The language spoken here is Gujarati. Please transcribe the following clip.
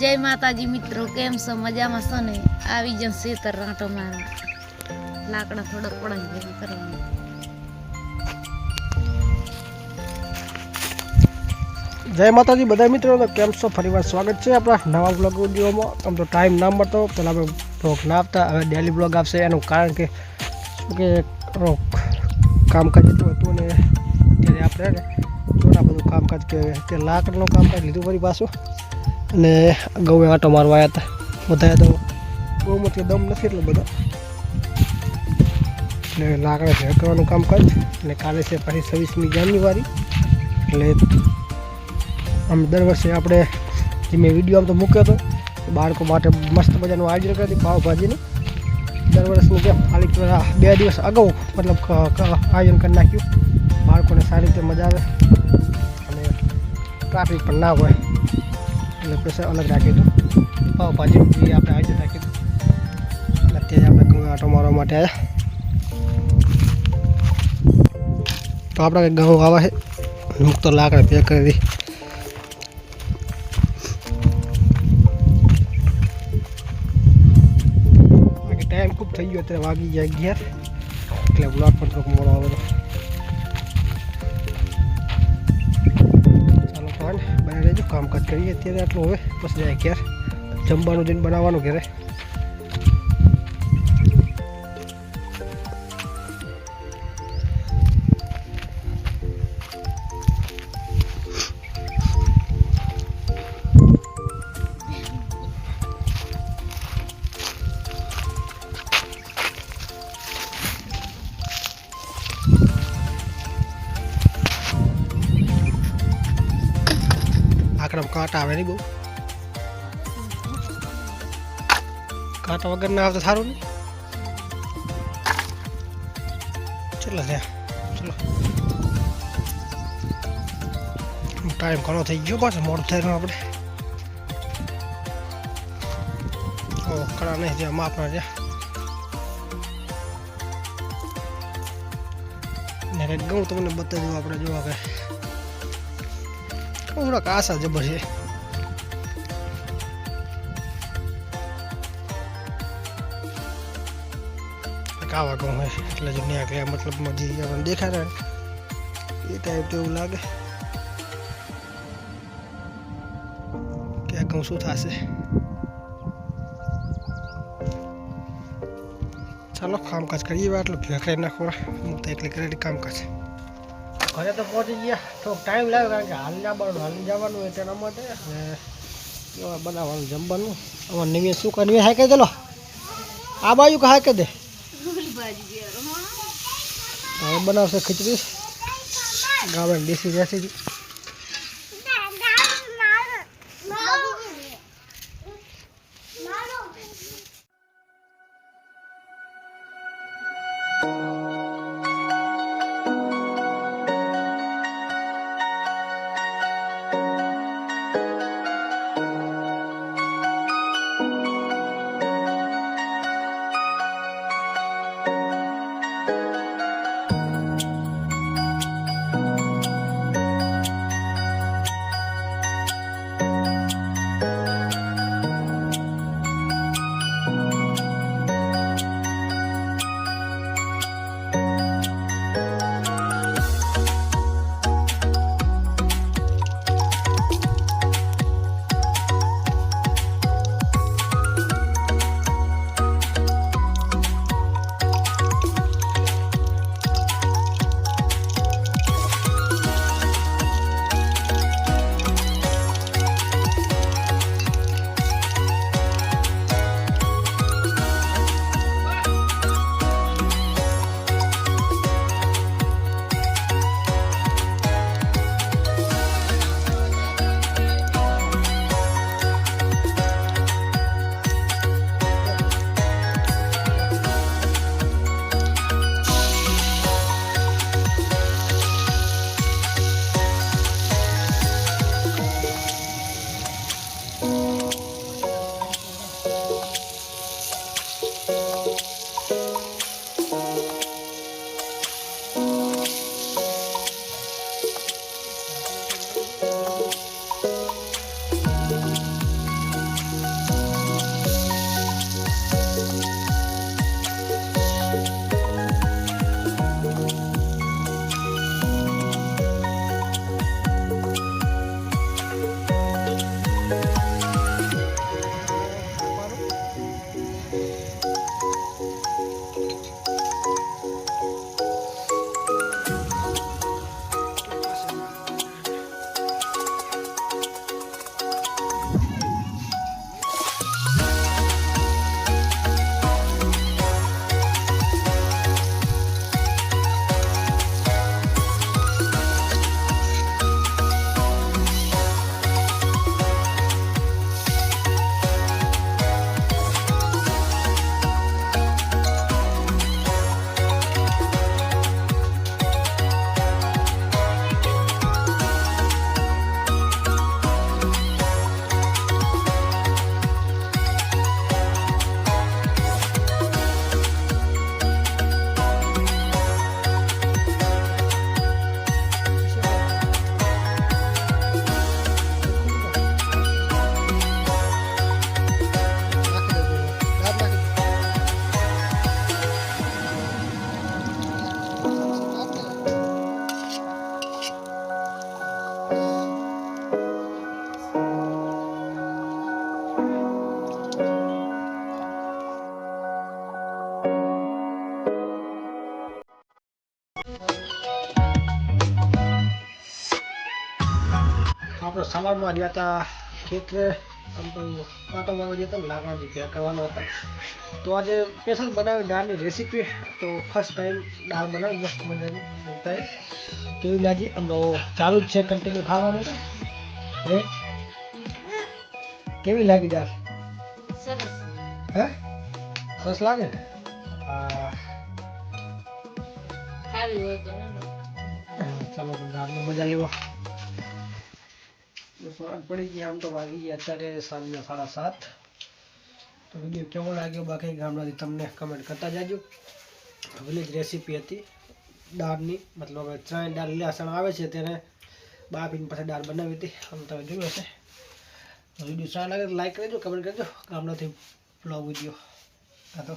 जय माताजी मित्रों, केम छो? मजामां छो ने? आवी गयो खेतर रांटो मारवा। लाकड़ा थोड़ा पड़ाई भेगा करवाना। जय माताजी बधा मित्रों, तो केम छो? फरीवार स्वागत है अपना नवा ब्लॉग विडियो में। आम तो टाइम ना मळतो, पहला ब्लॉग ना आपता, हवे डेली ब्लॉग आपशे। एनुं कारण के शुं के कामकाज एटલું હતું ને અત્યારે આપણે જોડા બધું કામકાજ કે તે લાકડાનું કામકાજ લીધું ફરી પાછું અને ગૌએ આંટો મારવા આવ્યા હતા। બધા તો ગૌમાં કે દમ નથી એટલો બધો એટલે લાકડા ભેગા કરવાનું કામકાજ અને કાલે છે પછી 26મી જાન્યુઆરી એટલે આમ દર વર્ષે આપણે જે મેં વિડીયો આમ તો મૂક્યો હતો બાળકો માટે મસ્ત મજાનું આયોજન કરી પાવભાજીનું દર વર્ષનું જેમ ખાલી 2 દિવસ અગાઉ મતલબ આયોજન કરી નાખ્યું। બાળકોને સારી રીતે મજા આવે અને ટ્રાફિક પણ ના હોય એટલે પ્રેશર અલગ રાખ્યું હતું। પાવભાજીનું જે આપણે આયોજન રાખ્યું હતું અને અત્યારે આપણે ઘઉં આંટો મારવા માટે આવ્યા। તો આપણે ઘઉં આવે છે મુક્ત લાકડા ભેગા કરી દી। टाइम खूब थी गयो, अत्यारे वागी गया 11 એટલે બ્લોગ પણ થોડોક મોડો આવેલો। ચાલો તો બને રહેજો, કામકાજ કરીએ અત્યારે આટલું। હવે પછી જાય ઘેર જમવાનું દિન બનાવવાનું ઘરે। आकड़ा में कांटा आवे नहीं, बहु कांटा वगर ना आवे तो थारू नहीं। चलो चलो टाइम घणो थई गयो, पाछो मोड थई रह्यो आपणे। ओ कड़ा नहीं जे मापना जे ने गऊ तो મને બતાવી દો આપણે। જો આગળ थोड़ा कासा जबर है कावा गाँव है એટલે જો ન્યા ગયા મતલબમાં જે આપણને દેખાય ને એ ટાઈપ તો એવું લાગે કે આ ગાँव શું થશે। ચાલો કામકાજ કરીએ, આટલું ભેખાઈ નાખો હું તો એકલી કરેલી કામકાજ। घरे तो पहुंची गया, तो टाइम लगे कारण के हाल जवान तेना माटे बनावવાનું જમવાનું। અમાર નિવેશ શું કરવી હાય કે ચલો આ બાજુ કા હાય કે દે હવે બનાવશે ખીચડી ગાવન દેશી રેસીપી। સવારમાં ગયા હતા ખેતરે, આમ તો આટો મારવા ગયા હતા, લાકડા ભેગા કરવાના હતા. તો આજે સ્પેશિયલ બનાવી દાળની રેસીપી. તો ફર્સ્ટ ટાઈમ દાળ બનાવી મસ્ત મજાની થાય કેવી લાગી. આમ તો ચાલુ જ છે કન્ટિન્યુ ખાવાનું. હે કેવી લાગી દાળ? સરસ. હે સરસ લાગે ને? હા ખાવી હોય તો ચાલો તો દાળનો મજા લેવો. પડી ગયા આમ તો વાગી ગયા અત્યારે સાંજના 7:30. તો વિડીયો કેવો લાગ્યો બાકી ગામડાથી તમને કમેન્ટ કરતા જાજો. વિલેજ રેસીપી હતી દાળની, મતલબ 3 દાળ લીલા ચણા આવે છે તેને બાફીને પછી દાળ બનાવી હતી. આમ તમે જોયું હશે. વિડીયો સારો લાગે તો લાઈક કરજો, કમેન્ટ કરજો. ગામડાથી બ્લોગ વિડીયો. હા તો